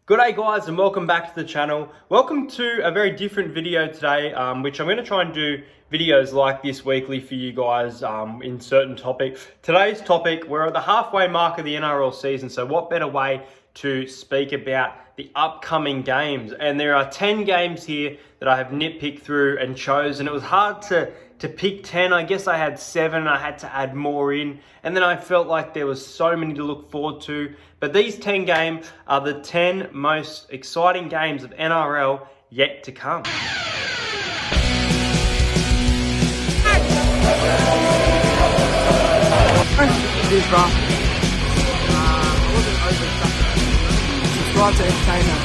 Good day guys and welcome back to the channel. Welcome to a very different video today, which I'm going to try and do videos like this weekly for you guys in certain topics. Today's topic, we're at the halfway mark of the NRL season, so what better way to speak about the upcoming games? And there are 10 games here that I have nitpicked through and chose, and it was hard to pick 10. I guess I had 7, I had to add more in, and then I felt like there was so many to look forward to. But these 10 games are the 10 most exciting games of NRL yet to come. Subscribe to Entertainer.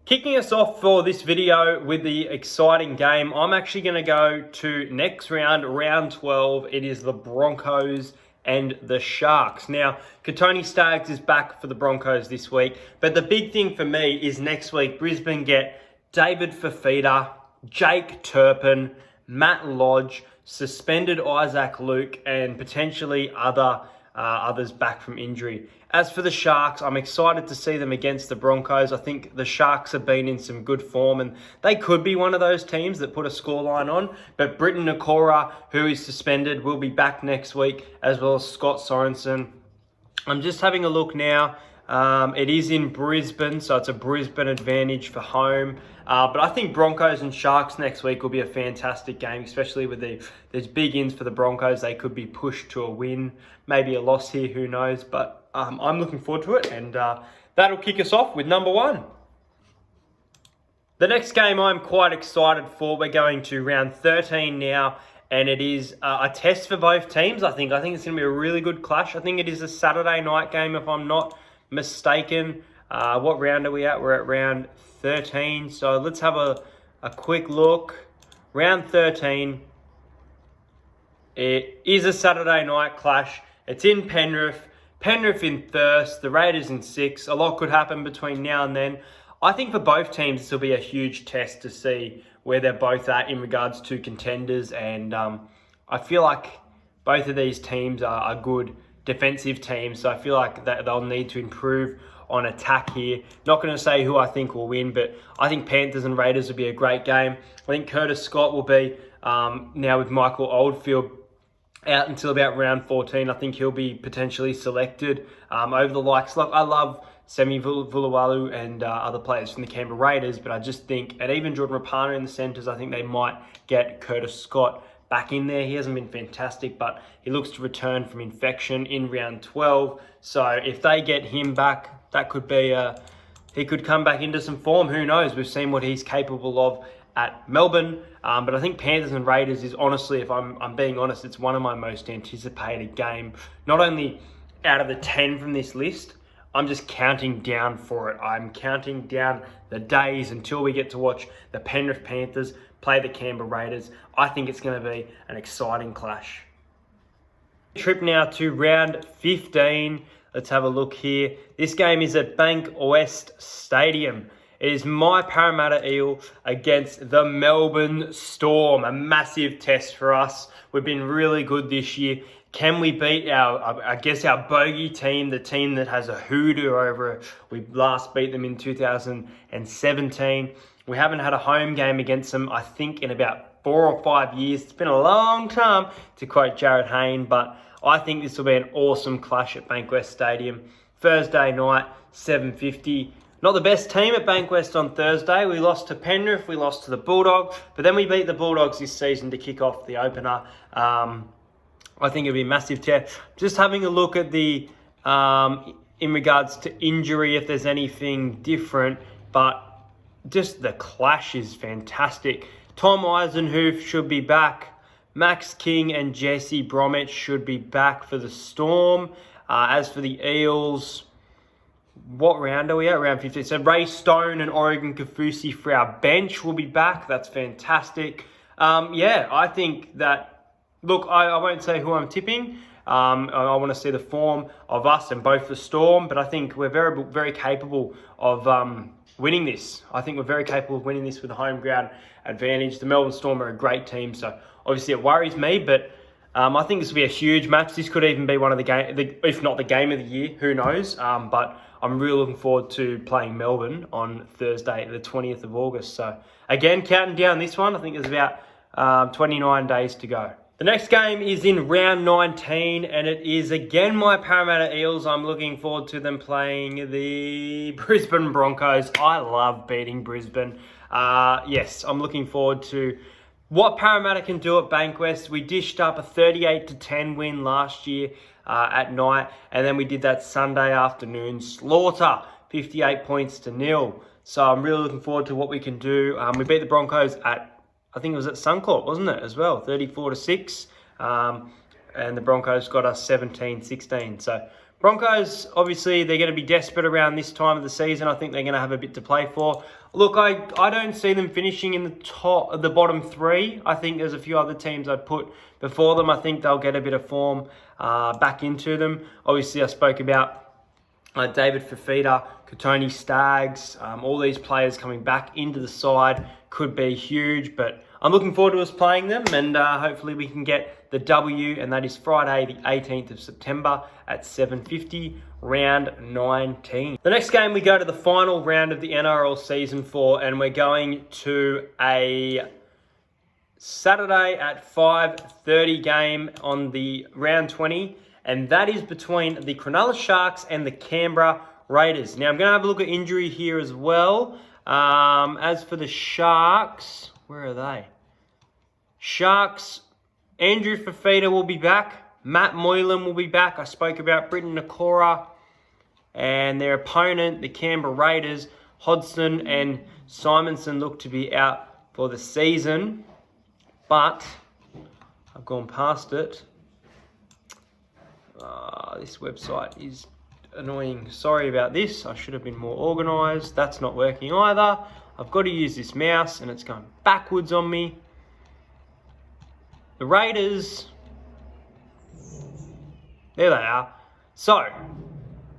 Kicking us off for this video with the exciting game, I'm actually going to go to next round, round 12. It is the Broncos and the Sharks. Now, Katoni Staggs is back for the Broncos this week, but the big thing for me is next week, Brisbane get David Fifita, Jake Turpin, Matt Lodge, suspended Isaac Luke, and potentially others back from injury. As for the Sharks, I'm excited to see them against the Broncos. I think the Sharks have been in some good form and they could be one of those teams that put a scoreline on. But Britton Nakora, who is suspended, will be back next week, as well as Scott Sorensen. I'm just having a look now. It is in Brisbane, so it's a Brisbane advantage for home. But I think Broncos and Sharks next week will be a fantastic game, especially with there's big ins for the Broncos. They could be pushed to a win, maybe a loss here, who knows. But I'm looking forward to it, and that'll kick us off with number 1. The next game I'm quite excited for. We're going to round 13 now, and it is a test for both teams. I think it's going to be a really good clash. I think it is a Saturday night game, if I'm not mistaken. What round are we at? We're at round 13. So let's have a quick look. Round 13. It is a Saturday night clash. It's in Penrith. Penrith in first, the Raiders in 6th. A lot could happen between now and then. I think for both teams, this will be a huge test to see where they're both at in regards to contenders. And I feel like both of these teams are good defensive teams. So I feel like that they'll need to improve on attack here. Not going to say who I think will win, but I think Panthers and Raiders will be a great game. I think Curtis Scott will be, now with Michael Oldfield out until about round 14. I think he'll be potentially selected over the likes. Like, I love Semi Vuluwalu and other players from the Canberra Raiders, but I just think, and even Jordan Rapana in the centres, I think they might get Curtis Scott back in there. He hasn't been fantastic, but he looks to return from infection in round 12. So if they get him back, that could be he could come back into some form. Who knows? We've seen what he's capable of at Melbourne. But I think Panthers and Raiders is, honestly, if I'm being honest, it's one of my most anticipated game. Not only out of the 10 from this list, I'm just counting down for it. I'm counting down the days until we get to watch the Penrith Panthers play the Canberra Raiders. I think it's going to be an exciting clash. Trip now to round 15. Let's have a look here. This game is at Bank West Stadium. It is my Parramatta Eel against the Melbourne Storm. A massive test for us. We've been really good this year. Can we beat our bogey team, the team that has a hoodoo over it? We last beat them in 2017. We haven't had a home game against them, I think, in about 4 or 5 years. It's been a long time, to quote Jared Hayne, but I think this will be an awesome clash at Bankwest Stadium. Thursday night, 7:50. Not the best team at Bankwest on Thursday. We lost to Penrith, we lost to the Bulldogs, but then we beat the Bulldogs this season to kick off the opener. I think it'll be a massive test. Just having a look at the, in regards to injury, if there's anything different, but just the clash is fantastic. Tom Eisenhuth should be back. Max King and Jesse Bromwich should be back for the Storm. As for the Eels, what round are we at? Round 15. So Ray Stone and Oregon Kafusi for our bench will be back. That's fantastic. Yeah, I think that, look, I won't say who I'm tipping. I want to see the form of us and both the Storm, but I think we're very, very capable of winning this. I think we're very capable of winning this with a home ground advantage. The Melbourne Storm are a great team, so obviously it worries me, but I think this will be a huge match. This could even be one of if not the game of the year, who knows? But I'm really looking forward to playing Melbourne on Thursday, the 20th of August. So again, counting down this one, I think there's about 29 days to go. The next game is in round 19, and it is again my Parramatta Eels. I'm looking forward to them playing the Brisbane Broncos. I love beating Brisbane. Yes, I'm looking forward to what Parramatta can do at Bankwest. We dished up a 38-10 win last year at night, and then we did that Sunday afternoon slaughter, 58 points to 0. So I'm really looking forward to what we can do. We beat the Broncos I think it was at Suncorp, wasn't it, as well, 34-6. And the Broncos got us 17-16. So Broncos, obviously, they're going to be desperate around this time of the season. I think they're going to have a bit to play for. Look, I don't see them finishing in the bottom three. I think there's a few other teams I'd put before them. I think they'll get a bit of form back into them. Obviously, I spoke about David Fifita, Katoni Staggs, all these players coming back into the side could be huge, but I'm looking forward to us playing them, and hopefully we can get the W, and that is Friday the 18th of September at 7:50, round 19. The next game, we go to the final round of the NRL season 4, and we're going to a Saturday at 5:30 game on the round 20, and that is between the Cronulla Sharks and the Canberra Raiders. Now, I'm going to have a look at injury here as well. As for the Sharks, where are they? Sharks, Andrew Fifita will be back. Matt Moylan will be back. I spoke about Britton Nakora and their opponent, the Canberra Raiders. Hodgson and Simonson look to be out for the season, but I've gone past it. This website is annoying. Sorry about this. I should have been more organised. That's not working either. I've got to use this mouse and it's going backwards on me. The Raiders, there they are. So,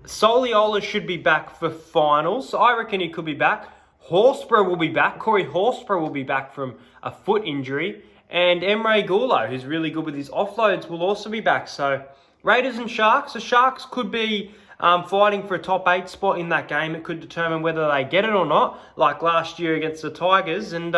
Soliola should be back for finals. I reckon he could be back. Horsburgh will be back. Corey Horsburgh will be back from a foot injury. And Emre Gulo, who's really good with his offloads, will also be back. So, Raiders and Sharks. The Sharks could be fighting for a top 8 spot in that game. It could determine whether they get it or not, like last year against the Tigers. And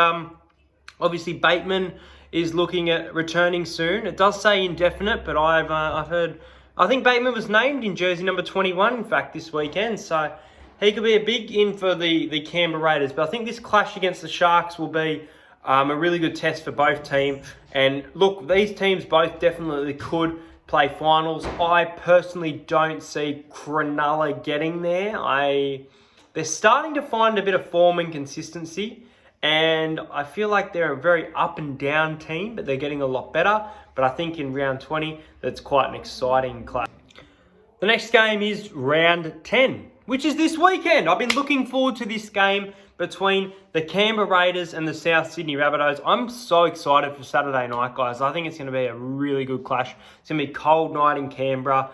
obviously Bateman is looking at returning soon. It does say indefinite, but I've heard, I think Bateman was named in jersey number 21, in fact, this weekend. So he could be a big in for the Canberra Raiders. But I think this clash against the Sharks will be a really good test for both teams. And look, these teams both definitely could play finals. I personally don't see Cronulla getting there. They're starting to find a bit of form and consistency, and I feel like they're a very up and down team, but they're getting a lot better. But I think in round 20, that's quite an exciting clash. The next game is round 10, which is this weekend. I've been looking forward to this game between the Canberra Raiders and the South Sydney Rabbitohs. I'm so excited for Saturday night, guys. I think it's going to be a really good clash. It's going to be a cold night in Canberra,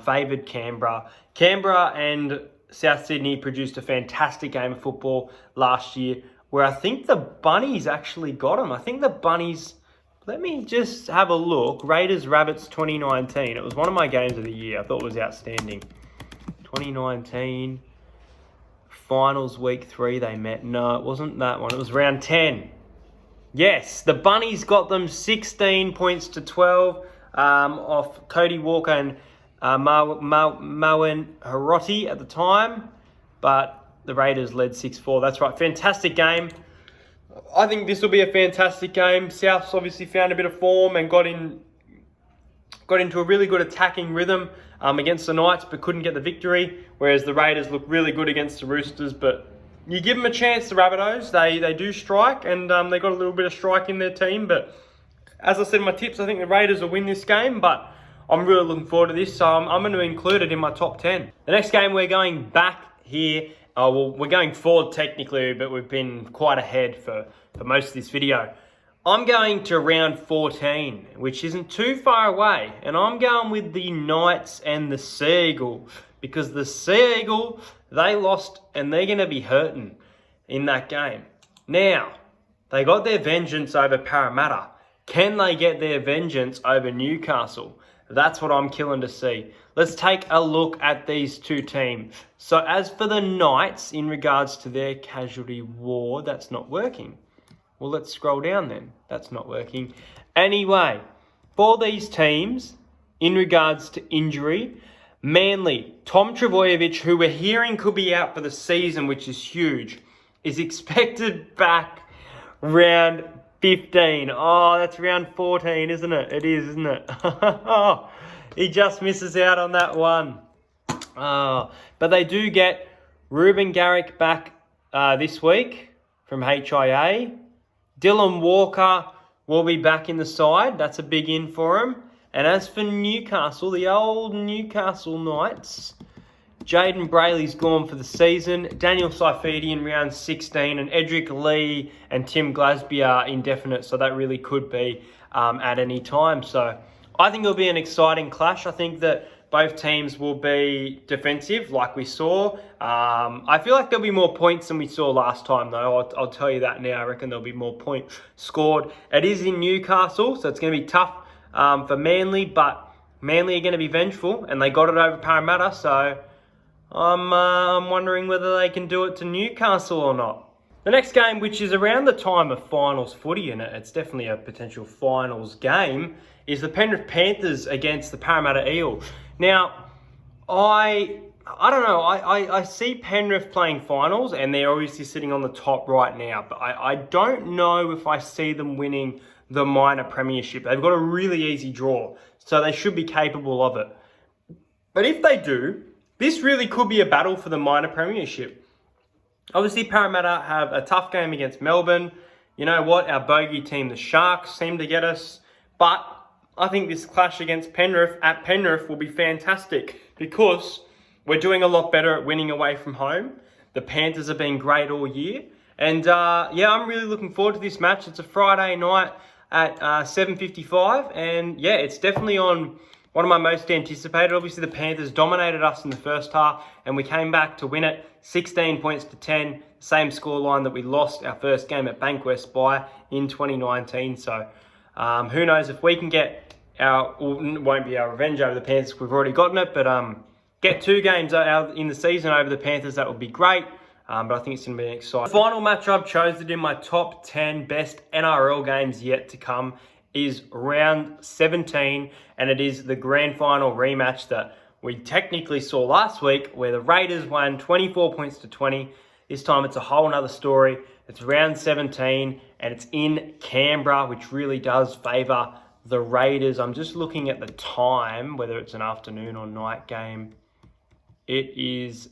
favoured Canberra. Canberra and South Sydney produced a fantastic game of football last year, where I think the Bunnies actually got them. I think the Bunnies, let me just have a look. Raiders Rabbits 2019. It was one of my games of the year. I thought it was outstanding. 2019. Finals week 3 they met. No, it wasn't that one. It was round 10. Yes, the Bunnies got them 16 points to 12 off Cody Walker and Moen Hiroti at the time. But the Raiders led 6-4. That's right. Fantastic game. I think this will be a fantastic game. South's obviously found a bit of form and got into a really good attacking rhythm against the Knights, but couldn't get the victory, whereas the Raiders look really good against the Roosters. But you give them a chance, the Rabbitohs. They do strike, and they got a little bit of strike in their team. But as I said in my tips, I think the Raiders will win this game, but I'm really looking forward to this, so I'm going to include it in my top 10. The next game, we're going back here. We're going forward technically, but we've been quite ahead for most of this video. I'm going to round 14, which isn't too far away, and I'm going with the Knights and the Sea Eagle, because the Sea Eagle, they lost and they're going to be hurting. in that game. Now, they got their vengeance over Parramatta. Can they get their vengeance over Newcastle? That's what I'm killing to see. Let's take a look at these two teams. So as for the Knights, in regards to their casualty ward, that's not working. Well, let's scroll down then. That's not working. Anyway, for these teams, in regards to injury, Manly, Tom Trbojevic, who we're hearing could be out for the season, which is huge, is expected back round 15. Oh, that's round 14, isn't it? It is, isn't it? He just misses out on that one. But they do get Ruben Garrick back this week from HIA. Dylan Walker will be back in the side. That's a big in for him. And as for Newcastle, the old Newcastle Knights, Jaden Brayley's gone for the season. Daniel Saifidi in round 16, and Edric Lee and Tim Glasby are indefinite, so that really could be at any time. So I think it'll be an exciting clash. I think that both teams will be defensive, like we saw. I feel like there'll be more points than we saw last time, though. I'll tell you that now. I reckon there'll be more points scored. It is in Newcastle, so it's going to be tough for Manly, but Manly are going to be vengeful, and they got it over Parramatta, so I'm wondering whether they can do it to Newcastle or not. The next game, which is around the time of finals footy, and it's definitely a potential finals game, is the Penrith Panthers against the Parramatta Eels. Now, I don't know. I see Penrith playing finals, and they're obviously sitting on the top right now, but I don't know if I see them winning the minor premiership. They've got a really easy draw, so they should be capable of it. But if they do, this really could be a battle for the minor premiership. Obviously, Parramatta have a tough game against Melbourne. You know what? Our bogey team, the Sharks, seem to get us. But I think this clash against Penrith at Penrith will be fantastic because we're doing a lot better at winning away from home. The Panthers have been great all year. And yeah, I'm really looking forward to this match. It's a Friday night at 7:55. And yeah, it's definitely on one of my most anticipated. Obviously, the Panthers dominated us in the first half, and we came back to win it 16 points to 10. Same scoreline that we lost our first game at Bankwest by in 2019. So who knows if we can get won't be our revenge over the Panthers. We've already gotten it, but get 2 games out in the season over the Panthers. That would be great. But I think it's going to be exciting. The final match I've chosen in my top 10 best NRL games yet to come is round 17, and it is the grand final rematch that we technically saw last week, where the Raiders won 24 points to 20. This time it's a whole nother story. It's round 17, and it's in Canberra, which really does favour the Raiders. I'm just looking at the time, whether it's an afternoon or night game. It is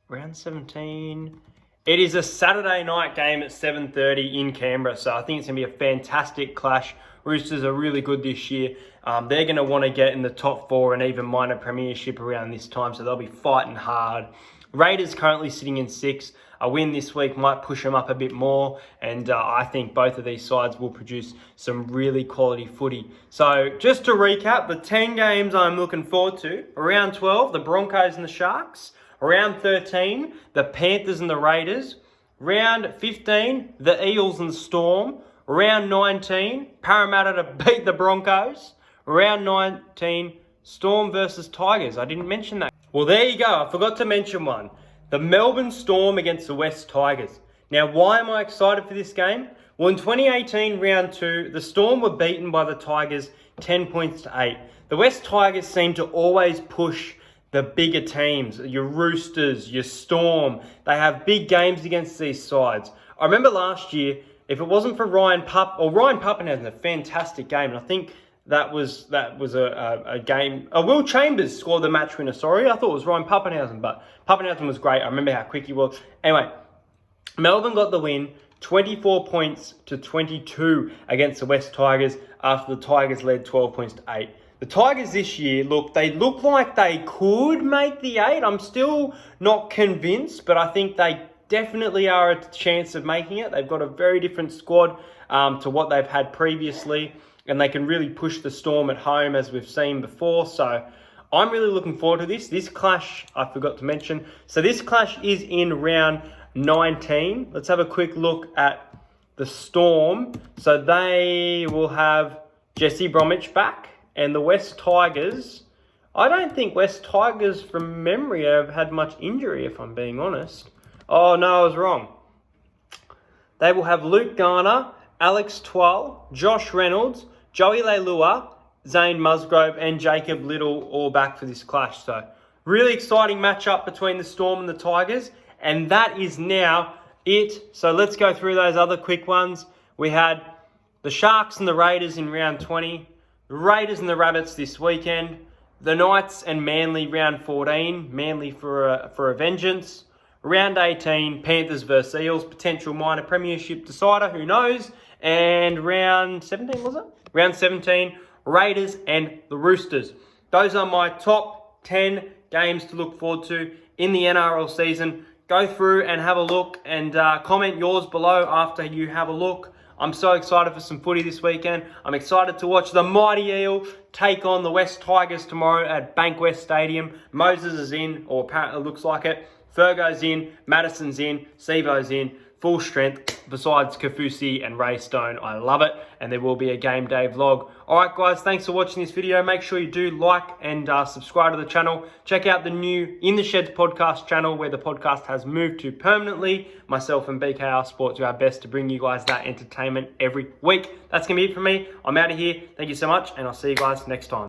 round 17. It is a Saturday night game at 7:30 in Canberra, so I think it's going to be a fantastic clash. Roosters are really good this year. They're going to want to get in the top 4 and even minor premiership around this time, so they'll be fighting hard. Raiders currently sitting in 6. A win this week might push them up a bit more, and I think both of these sides will produce some really quality footy. So just to recap, the 10 games I'm looking forward to. Round 12, the Broncos and the Sharks. Round 13, the Panthers and the Raiders. Round 15, the Eels and the Storm. Round 19, Parramatta to beat the Broncos. Round 19, Storm versus Tigers. I didn't mention that. Well, there you go. I forgot to mention one. The Melbourne Storm against the West Tigers. Now, why am I excited for this game? Well, in 2018, round 2, the Storm were beaten by the Tigers 10 points to 8. The West Tigers seem to always push the bigger teams, your Roosters, your Storm. They have big games against these sides. I remember last year, if it wasn't for Ryan Papenhuyzen had a fantastic game, and I think that was a game. Will Chambers scored the match winner. Sorry, I thought it was Ryan Papenhuyzen, but Papenhuyzen was great. I remember how quick he was. Anyway, Melbourne got the win, 24 points to 22 against the West Tigers after the Tigers led 12 points to 8. The Tigers this year, they look like they could make the 8. I'm still not convinced, but I think they definitely are a chance of making it. They've got a very different squad to what they've had previously, and they can really push the Storm at home, as we've seen before. So I'm really looking forward to this. This clash, I forgot to mention. So this clash is in round 19. Let's have a quick look at the Storm. So they will have Jesse Bromwich back, and the West Tigers. I don't think West Tigers, from memory, have had much injury, if I'm being honest. Oh, no, I was wrong. They will have Luke Garner, Alex Twal, Josh Reynolds, Joey Leilua, Zane Musgrove, and Jacob Little all back for this clash. So, really exciting matchup between the Storm and the Tigers. And that is now it. So, let's go through those other quick ones. We had the Sharks and the Raiders in round 20. The Raiders and the Rabbits this weekend. The Knights and Manly round 14. Manly for a vengeance. Round 18, Panthers versus Eels. Potential minor premiership decider, who knows. And round 17, was it? Round 17, Raiders and the Roosters. Those are my top 10 games to look forward to in the NRL season. Go through and have a look and comment yours below after you have a look. I'm so excited for some footy this weekend. I'm excited to watch the mighty Eel take on the West Tigers tomorrow at Bankwest Stadium. Moses is in, or apparently it looks like it. Fergo's in, Madison's in, Sevo's in. Full strength, besides Kafusi and Ray Stone. I love it, and there will be a game day vlog. Alright guys, thanks for watching this video. Make sure you do like and subscribe to the channel. Check out the new In the Sheds podcast channel, where the podcast has moved to permanently. Myself and BKR Sports do our best to bring you guys that entertainment every week. That's going to be it from me. I'm out of here. Thank you so much, and I'll see you guys next time.